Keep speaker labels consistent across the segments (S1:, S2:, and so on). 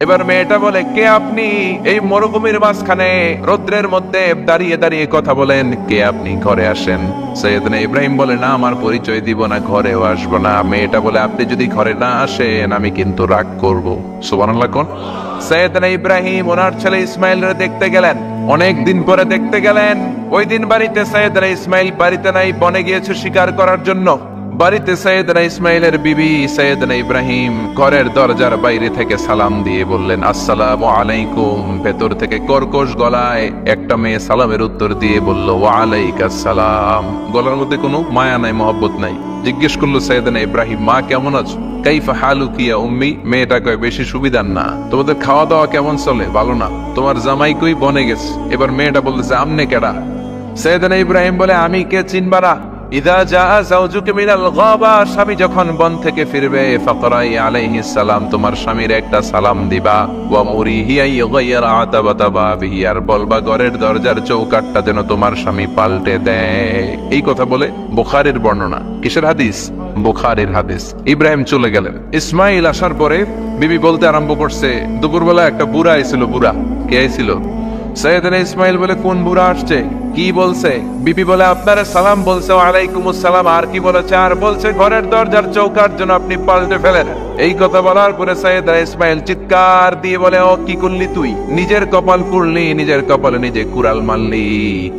S1: এবার মেয়েটা বলে, কে আপনি? এই মরুভূমির মাঝখানে রৌদ্রের মধ্যে দাঁড়িয়ে দাঁড়িয়ে কথা বলেন, কে আপনি? ঘরে আসেন। সৈয়দনা ইব্রাহিম বলে, না, আমার পরিচয় দিব না, ঘরেও আসবো না। মেয়েটা বলে, আপনি যদি ঘরে না আসেন আমি কিন্তু রাগ করবো। সুবহানাল্লাহ কোন। সৈয়দনা ইব্রাহিম ওনার ছেলে ইসমাইলের দেখতে গেলেন, অনেক দিন পরে দেখতে গেলেন। ওই দিন বাড়িতে সৈয়দনা ইসমাইল বাড়িতে নাই, বনে গিয়েছে শিকার করার জন্য। বাড়িতে সৈয়দনা ইসমাইলের বিবি সৈয়দনা ইব্রাহিম ঘরের দরজার বাইরে থেকে সালাম দিয়ে বললেন, আসসালামু আলাইকুম। ভেতর থেকে কর্কশ গলায় একটা মেয়ে সালামের উত্তর দিয়ে বলল, ওয়া আলাইকাস সালাম। গলার মধ্যে কোনো মায়া নাই, মহব্বত নাই। জিজ্ঞেস করলো সৈয়দনা ইব্রাহিম, মা কেমন আছো? কাইফা হালুকি ইয়া উম্মি। মেয়েটা কয়, বেশি সুবিধার না। তোমাদের খাওয়া দাওয়া কেমন চলে? ভালো না। তোমার জামাই কই? বনে গেছে। এবার মেয়েটা বলতেছে, আমনে কেডা? সৈয়দনা ইব্রাহিম বলে, আমি কে চিনবা না? ইদা জাআ যাওজুকা মিনাল গাবা, স্বামী যখন বন থেকে ফিরবে, ফাকরাই আলাইহিস সালাম, তোমার স্বামীর একটা সালাম দিবা। ওয়া মুরিহি আইগাইরা আতাবাতা বাবিহি, আর বলবা ঘরের দরজার চৌকাটটা যেন তোমার স্বামী পাল্টে দেয়। এই কথা বলে বুখারীর বর্ণনা। কিসের হাদিস? বুখারীর হাদিস। ইব্রাহিম চলে গেলেন। ইসমাইল আসার পরে বিবি বলতে আরম্ভ করছে, দুপুরবেলা একটা বুড়া আইছিল। বুড়া কে আইছিল? সৈয়দনা ইসমাইল বলে, কোন বুড়া আসছে? কি বলছে? বিবি বলে, আপনার সালাম বলছে। ওয়ালাইকুমুস সালাম। আর কি বলেছে? আর বলছে ঘরের দরজার চৌকাট যেন আপনি পাল্টে ফেলেন। এই কথা বলার পরে সৈয়দনা ইসমাইল চিৎকার দিয়ে বলে, ও কি করলি তুই? নিজের কপাল পুড়লি, নিজের কপালে নিজে কুড়াল মারলি।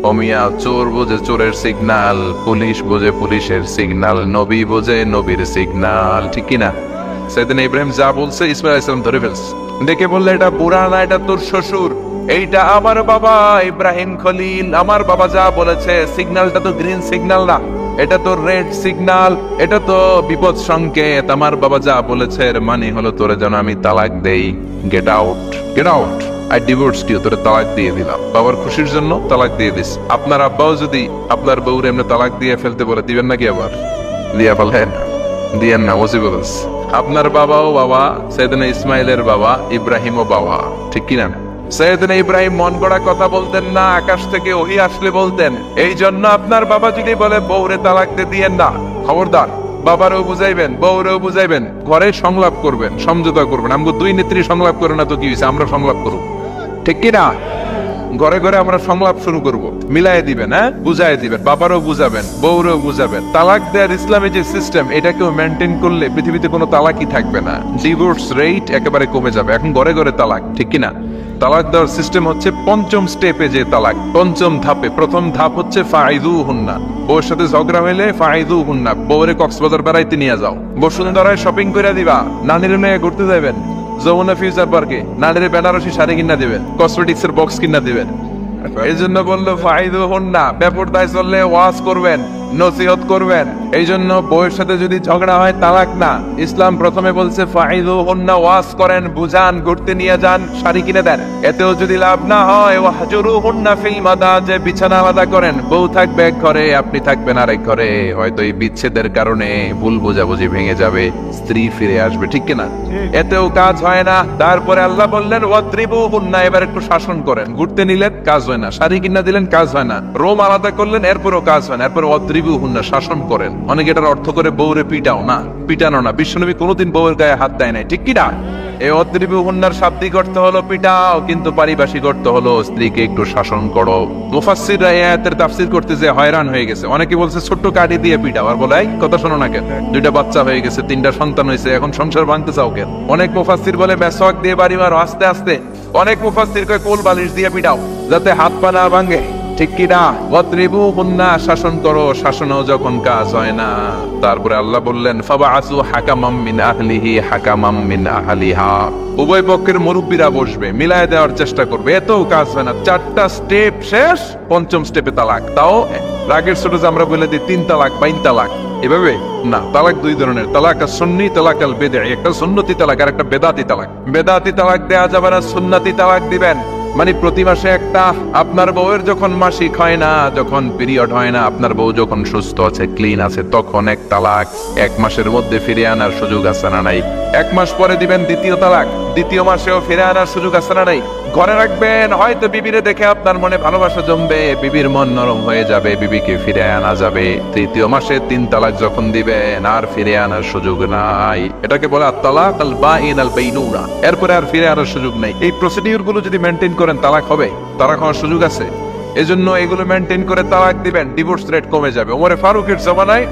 S1: ও মিয়া, চোর বোঝে চোরের সিগনাল, পুলিশ বোঝে পুলিশের সিগনাল, নবী বোঝে নবীর সিগনাল। ঠিক কিনা? সৈয়দনা ইব্রাহিম যা বলছে ইসমাইল আলাইহিস সালাম ধরে ফেলছে। ডেকে বললে, এটা বুড়া না, এটা তোর শ্বশুর। এইটা আমার বাবা ইব্রাহিম খলিল। আমার বাবা যা বলেছে, সিগন্যালটা তো গ্রিন সিগন্যাল না, এটা তো রেড সিগন্যাল, এটা তো বিপদ সংকেত। আমার বাবা যা বলেছে এর মানে হলো তোরে যেন আমি তালাক দেই। Get out, get out, I divorce you. তোরে তালাক দিয়ে দিলাম। বাবার খুশির জন্য তালাক দিয়ে দিস। আপনার আব্বাও যদি আপনার বউর এমনি তালাক দিয়ে ফেলতে বলে, দিবেন নাকি? আবার দিয়া বলেন, দিয়েন না, ওয়াজিবুস। আপনার বাবাও বাবা, সৈয়দনা ইসমাইলের বাবা, ইব্রাহিমও বাবা। ঠিক কিনা? সৈয়দনা ইব্রাহিম মন গড়া কথা বলতেন না, আকাশ থেকে ওহী আসলে বলতেন। এই জন্য আপনার বাবা যদি বলে বউরে তালাক দিয়েন না, খবরদার, বাবারও বুঝাইবেন, বউরেও বুঝাইবেন, ঘরে সংলাপ করবেন, সমঝোতা করবেন। আমগো দুই নেত্রী সংলাপ করে না তো কি হয়েছে? আমরা সংলাপ করব। ঠিক কিনা? ঘরে ঘরে আমরা সংলাপ শুরু করব। মিলাই দিবেন, হ্যাঁ, বুঝাই দিবেন, বাবারও বুঝাবেন, বউরেও বুঝাবেন। তালাক দেওয়ার ইসলামী যে সিস্টেম, এটাকেও মেনটেন করলে পৃথিবীতে কোনো তালাকই থাকবে না। ডিভোর্স রেট একেবারে কমে যাবে। এখন ঘরে ঘরে তালাক। ঠিক কিনা? তালাক দেওয়ার সিস্টেম হচ্ছে পঞ্চম স্টেপে যে তালাক, পঞ্চম ধাপে। প্রথম ধাপ হচ্ছে ফাইদুহুন্না। বউর সাথে ঝগড়া হইলে ফাইদুহুন্না, বউরে কক্সবাজার বেড়াইতে নিয়ে যাও, বসুন্ধরায় শপিং করে দিবা, নানির নিয়ে ঘুরতে যাবেন, যমুনা ফিউচার পার্কে নানির বেনারসি শাড়ি কিনা দিবেন, কসমেটিক্স এর বক্স কিনা দিবেন। এই জন্য বললো ফাইদুহুন্না। বেপরদায় চললে ওয়াজ করবেন, নসিহত করবেন। এই জন্য বউয়ের সাথে যদি ঝগড়া হয় তালাক না, ইসলাম প্রথমে বলছে ফাইদুহুন্না, ওয়াজ করেন, বুঝান, ঘুরতে নিয়ে যান, শাড়ি কিনে দেন। এতেও যদি লাভ না হয়, ওয়াহজুরুহুন্না ফিল মাদাজি, বিছানা আলাদা করেন। বউ থাকবে এক ঘরে, আপনি থাকবেন আরেক ঘরে। হয়তো এই বিচ্ছেদের কারণে ভুল বোঝাবুঝি ভেঙে যাবে, স্ত্রী ফিরে আসবে। ঠিক কিনা? এতেও কাজ হয় না। তারপরে আল্লাহ বললেন ওয়াদ্রিবুহুন্না, এবার একটু শাসন করেন। ঘুরতে নিলেন, কাজ হয় না। শাড়ি কিনা দিলেন, কাজ হয় না। রোম আলাদা করলেন, এরপরও কাজ হয় না। এরপর ওয়াদ্রিবুহুন্না, শাসন করেন। অনেকে এটার অর্থ করে বউরে পিটাও না, পিটানো না। বিশ্বনবী কোনোদিন বউয়ের গায়ে হাত দেয় নাই। ঠিক কিনা? এই ওয়াদ্রিবুহুন্নার শাব্দিক অর্থ হলো পিটাও, কিন্তু পারিভাষিক অর্থ হলো স্ত্রীকে একটু শাসন করো। মুফাসসিররা এই আয়াতের তাফসীর করতে যে হয়রান হয়ে গেছে। অনেকে বলছে ছোট্ট কাঠি দিয়ে পিটাও, আর বলে এই কথা শোনো না কেন? দুইটা বাচ্চা হয়ে গেছে, তিনটা সন্তান হয়েছে, এখন সংসার ভাঙতে চাও কেন? অনেক মুফাসসির বলে মেসওয়াক দিয়ে বাড়ি মারো আস্তে আস্তে। অনেক মুফাসসির কয় কোল বালিশ দিয়ে পিটাও, যাতে হাত পা না ভাঙে। ঠিক কিনা? ওয়াদ্রিবুহুন্না, শাসন করো। শাসনও যখন কাজ হয় না, তারপরে আল্লাহ বললেন ফাবআসু হাকামাম মিন আহলিহি হাকামাম মিন আহলিহা, উভয় পক্ষের মুরব্বীরা বসবে, মিলায় দেওয়ার চেষ্টা করবে। এতও কাজ হয় না। 4টা স্টেপ শেষ, পঞ্চম স্টেপে তালাক। তাও রাগের ছোট আমরা বলে দিই 3 তালাক, 5 তালাক। এভাবে না। তালাক দুই ধরনের, তালাক সুন্নি, তালাক আল বিদঈ। একটা সুন্নতি তালাক আর একটা বেদাতি তালাক। বেদাতি তালাক দেয়া যাবে না, সুন্নতি তালাক দিবেন। মানে প্রতি মাসে একটা। আপনার বউয়ের যখন মাসিক হয় না, যখন পিরিয়ড হয় না, আপনার বউ যখন সুস্থ আছে, ক্লিন আছে, তখন এক তালাক। 1 মাসের মধ্যে ফিরে আনার সুযোগ আছে না নাই? 1 মাস পরে দিবেন দ্বিতীয় তালাক, দ্বিতীয় মাসেও ফিরে আনার সুযোগ আছে না নাই? ঘরে রাখবেন, হয়তো বিবিরে দেখে আপনার মনে ভালোবাসা জমবে, বিবির মন নরম হয়ে যাবে, বিবিকে ফিরে আনা যাবে। তৃতীয় মাসে 3 তালাক যখন দিবেন আর ফিরে আনার সুযোগ নাই। এটাকে বলে আত-তালাক আল-বাইন আল-বাইনুনা। এরপরে আর ফিরে আনার সুযোগ নাই। এই প্রসিডিউর গুলো যদি মেনটেন করেন তালাক হবে, তালাক হওয়ার সুযোগ আছে। এজন্য এগুলো মেনটেন করে তালাক দিবেন, ডিভোর্স রেট কমে যাবে। ওমরে ফারুকের জামানায়